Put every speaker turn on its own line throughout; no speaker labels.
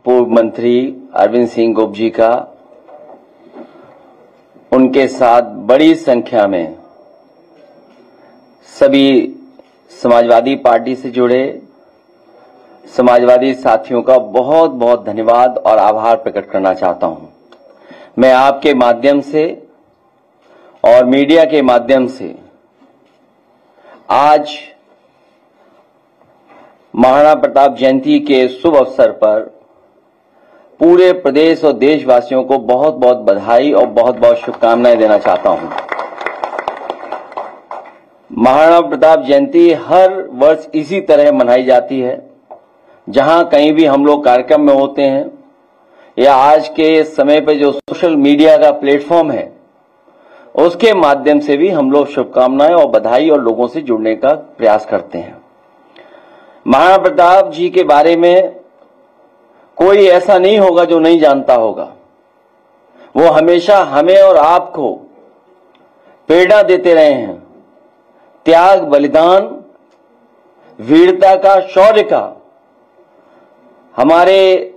पूर्व मंत्री अरविंद सिंह गोप जी का, उनके साथ बड़ी संख्या में सभी समाजवादी पार्टी से जुड़े समाजवादी साथियों का बहुत बहुत धन्यवाद और आभार प्रकट करना चाहता हूं। मैं आपके माध्यम से और मीडिया के माध्यम से आज महाराणा प्रताप जयंती के शुभ अवसर पर पूरे प्रदेश और देशवासियों को बहुत बहुत बधाई और बहुत बहुत शुभकामनाएं देना चाहता हूं। महाराणा प्रताप जयंती हर वर्ष इसी तरह मनाई जाती है। जहां कहीं भी हम लोग कार्यक्रम में होते हैं या आज के समय पे जो सोशल मीडिया का प्लेटफॉर्म है उसके माध्यम से भी हम लोग शुभकामनाएं और बधाई और लोगों से जुड़ने का प्रयास करते हैं। महाराणा प्रताप जी के बारे में कोई ऐसा नहीं होगा जो नहीं जानता होगा। वो हमेशा हमें और आपको प्रेरणा देते रहे हैं। त्याग, बलिदान, वीरता का, शौर्य का। हमारे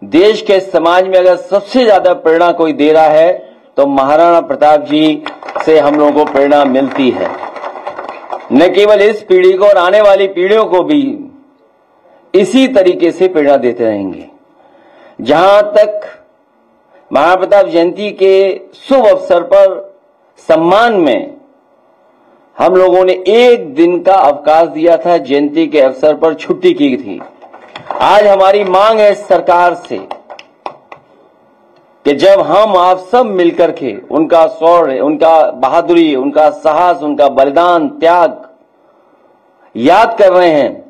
देश के समाज में अगर सबसे ज्यादा प्रेरणा कोई दे रहा है तो महाराणा प्रताप जी से हम लोगों को प्रेरणा मिलती है। न केवल इस पीढ़ी को और आने वाली पीढ़ियों को भी इसी तरीके से प्रेरणा देते रहेंगे। जहां तक महाराणा प्रताप जयंती के शुभ अवसर पर सम्मान में हम लोगों ने एक दिन का अवकाश दिया था, जयंती के अवसर पर छुट्टी की थी। आज हमारी मांग है सरकार से कि जब हम आप सब मिलकर के उनका शौर्य, उनका बहादुरी, उनका साहस, उनका बलिदान, त्याग याद कर रहे हैं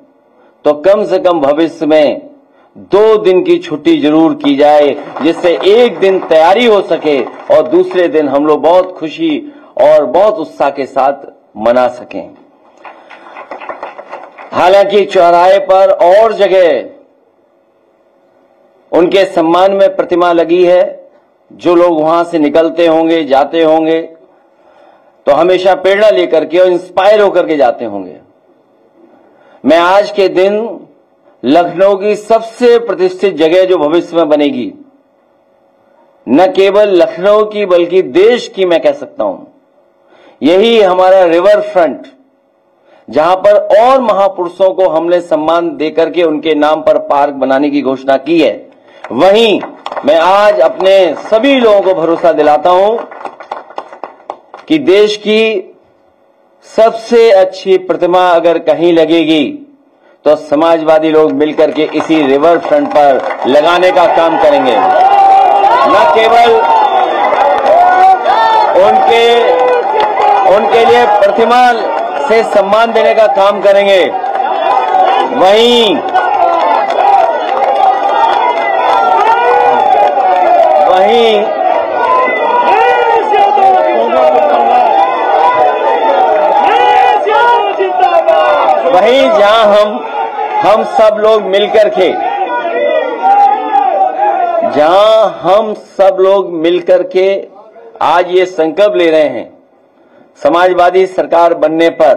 तो कम से कम भविष्य में 2 दिन की छुट्टी जरूर की जाए, जिससे एक दिन तैयारी हो सके और दूसरे दिन हम लोग बहुत खुशी और बहुत उत्साह के साथ मना सकें। हालांकि चौराहे पर और जगह उनके सम्मान में प्रतिमा लगी है। जो लोग वहां से निकलते होंगे, जाते होंगे तो हमेशा प्रेरणा लेकर के और इंस्पायर होकर के जाते होंगे। मैं आज के दिन लखनऊ की सबसे प्रतिष्ठित जगह जो भविष्य में बनेगी, न केवल लखनऊ की बल्कि देश की मैं कह सकता हूं, यही हमारा रिवर फ्रंट, जहां पर और महापुरुषों को हमने सम्मान देकर के उनके नाम पर पार्क बनाने की घोषणा की है। वहीं मैं आज अपने सभी लोगों को भरोसा दिलाता हूं कि देश की सबसे अच्छी प्रतिमा अगर कहीं लगेगी तो समाजवादी लोग मिलकर के इसी रिवर फ्रंट पर लगाने का काम करेंगे। न केवल उनके लिए प्रतिमा से सम्मान देने का काम करेंगे, वहीं जहां हम सब लोग मिलकर के आज ये संकल्प ले रहे हैं, समाजवादी सरकार बनने पर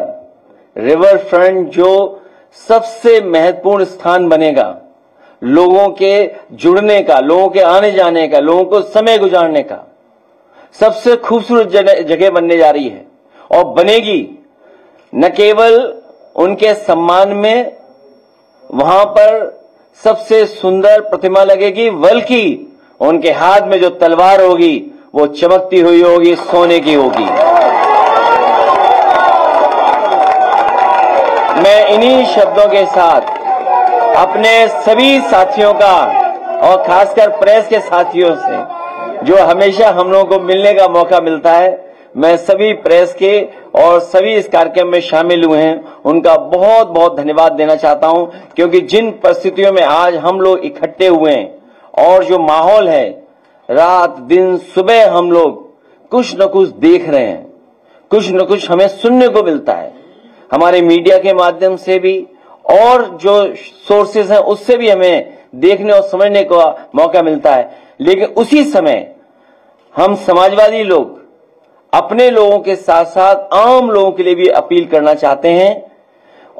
रिवर फ्रंट जो सबसे महत्वपूर्ण स्थान बनेगा, लोगों के जुड़ने का, लोगों के आने जाने का, लोगों को समय गुजारने का सबसे खूबसूरत जगह बनने जा रही है और बनेगी। न केवल उनके सम्मान में वहां पर सबसे सुंदर प्रतिमा लगेगी, बल्कि उनके हाथ में जो तलवार होगी वो चमकती हुई होगी, सोने की होगी। मैं इन्हीं शब्दों के साथ अपने सभी साथियों का और खासकर प्रेस के साथियों से जो हमेशा हम लोगों को मिलने का मौका मिलता है, मैं सभी प्रेस के और सभी इस कार्यक्रम में शामिल हुए हैं उनका बहुत बहुत धन्यवाद देना चाहता हूं, क्योंकि जिन परिस्थितियों में आज हम लोग इकट्ठे हुए हैं और जो माहौल है, रात दिन सुबह हम लोग कुछ न कुछ देख रहे हैं, कुछ न कुछ हमें सुनने को मिलता है। हमारे मीडिया के माध्यम से भी और जो सोर्सेज हैं उससे भी हमें देखने और समझने का मौका मिलता है। लेकिन उसी समय हम समाजवादी लोग अपने लोगों के साथ साथ आम लोगों के लिए भी अपील करना चाहते हैं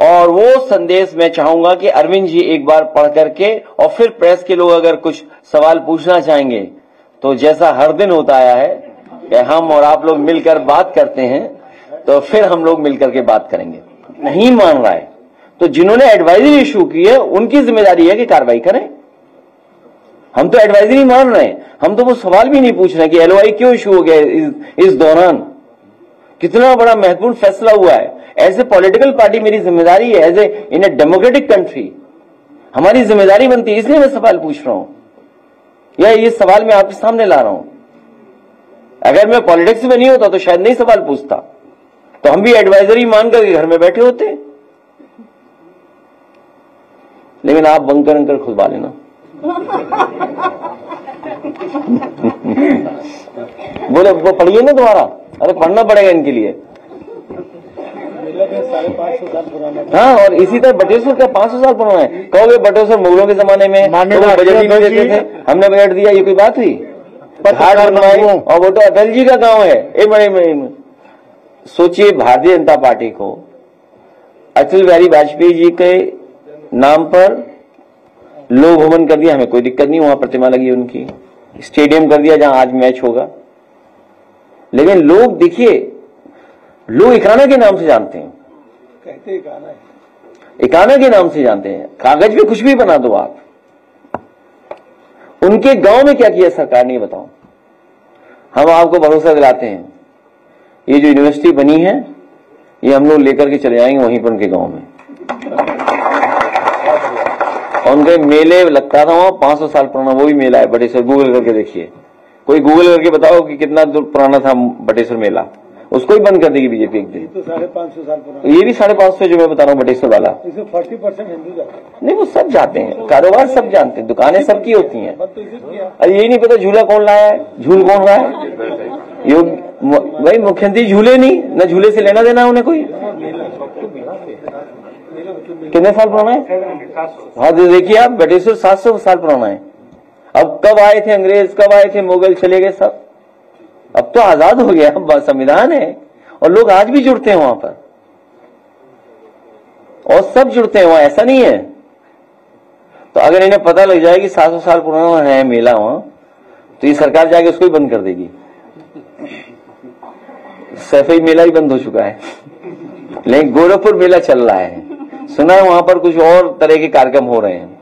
और वो संदेश मैं चाहूंगा कि अरविंद जी एक बार पढ़ करके और फिर प्रेस के लोग अगर कुछ सवाल पूछना चाहेंगे तो जैसा हर दिन होता आया है कि हम और आप लोग मिलकर बात करते हैं, तो फिर हम लोग मिलकर के बात करेंगे। नहीं मान रहा है तो जिन्होंने एडवाइजरी इशू की है उनकी जिम्मेदारी है कि कार्रवाई करें। हम तो एडवाइजरी मान रहे हैं, हम तो वो सवाल भी नहीं पूछ रहे कि एलओआई क्यों इशू हो गया इस दौरान, कितना बड़ा महत्वपूर्ण फैसला हुआ है। एज ए पॉलिटिकल पार्टी मेरी जिम्मेदारी है, as a in a democratic country हमारी जिम्मेदारी बनती है, इसलिए मैं सवाल पूछ रहा हूं या ये सवाल मैं आपके सामने ला रहा हूं। अगर मैं पॉलिटिक्स में नहीं होता तो शायद नहीं सवाल पूछता, तो हम भी एडवाइजरी मान करके घर में बैठे होते। लेकिन आप बंकर अंकर खुदवा लेना। बोले वो पढ़िए ना दोबारा, अरे पढ़ना पड़ेगा इनके लिए।
550 साल पुराना।
हाँ, और इसी तरह बटेश्वर का 500 साल पुराना है। कहोगे बटेश्वर मुगलों के जमाने में तो बजट ही नहीं देते थे, हमने बजट दिया, ये कोई बात हुई? घाट बनवाई और वो तो अटल जी का गांव है। सोचिए भारतीय जनता पार्टी को अटल बिहारी वाजपेयी जी के नाम पर लोक भवन कर दिया, हमें कोई दिक्कत नहीं, वहां प्रतिमा लगी उनकी, स्टेडियम कर दिया जहां आज मैच होगा। लेकिन लोग देखिए, लोग इकाना के नाम से जानते हैं,
कहते इकाना है,
इकाना के नाम से जानते हैं। कागज पे कुछ भी बना दो आप। उनके गांव में क्या किया सरकार ने बताओ। हम आपको भरोसा दिलाते हैं, ये जो यूनिवर्सिटी बनी है ये हम लोग लेकर के चले जाएंगे वहीं पर उनके गांव में। और उनके मेले लगता था वहां 500 साल पुराना, वो भी मेला है बटेश्वर, गूगल करके देखिए। कोई गूगल करके बताओ कि कितना पुराना था बटेश्वर मेला, उसको ही बंद कर देगी बीजेपी एक दिन।
तो 550 साल पुराना,
ये भी 550 जो मैं बता रहा हूँ बटेश्वर वाला।
इसमें 40% हिंदू जाते हैं।
नहीं, वो सब जाते हैं, कारोबार सब जानते हैं, दुकानें सबकी होती हैं। अरे यही नहीं पता झूला कौन लाया है, झूल कौन रहा है। भाई मुख्यमंत्री झूले नहीं, न झूले से लेना देना उन्हें कोई। कितने साल पुराना है? हाँ देखिए आप, बटेश्वर 700 साल पुराना है। अब कब आए थे अंग्रेज, कब आए थे मुगल, चले गए सब। अब तो आजाद हो गया, अब संविधान है और लोग आज भी जुड़ते हैं वहां पर, और सब जुड़ते हैं वहां, ऐसा नहीं है। तो अगर इन्हें पता लग जाए कि 700 साल पुराना है मेला वहां, तो ये सरकार जाके उसको ही बंद कर देगी। सैफई मेला ही बंद हो चुका है, लेकिन गोरखपुर मेला चल रहा है। सुना है वहां पर कुछ और तरह के कार्यक्रम हो रहे हैं,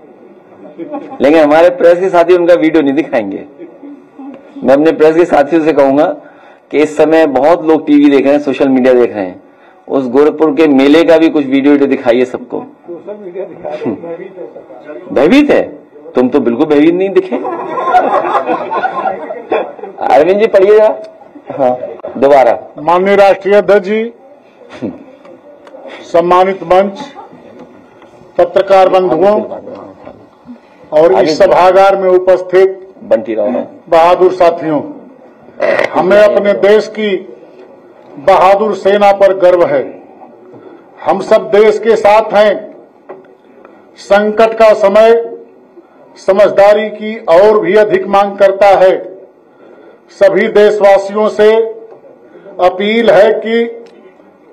लेकिन हमारे प्रेस के साथी उनका वीडियो नहीं दिखाएंगे। मैं अपने प्रेस के साथियों से कहूंगा कि इस समय बहुत लोग टीवी देख रहे हैं, सोशल मीडिया देख रहे हैं, उस गोरखपुर के मेले का भी कुछ वीडियो दिखाइए सबको।
सोशल मीडिया दिखा रहे हैं,
भयभीत है, तुम तो बिल्कुल भयभीत नहीं दिखे। अरविंद जी पढ़िएगा। हाँ दोबारा।
माननीय राष्ट्रीय अध्यक्ष जी, सम्मानित मंच, पत्रकार बंधुओं और इस सभागार में उपस्थित
बंटी राव
बहादुर साथियों, हमें अपने देश की बहादुर सेना पर गर्व है। हम सब देश के साथ हैं। संकट का समय समझदारी की और भी अधिक मांग करता है। सभी देशवासियों से अपील है कि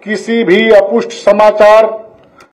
किसी भी अपुष्ट समाचार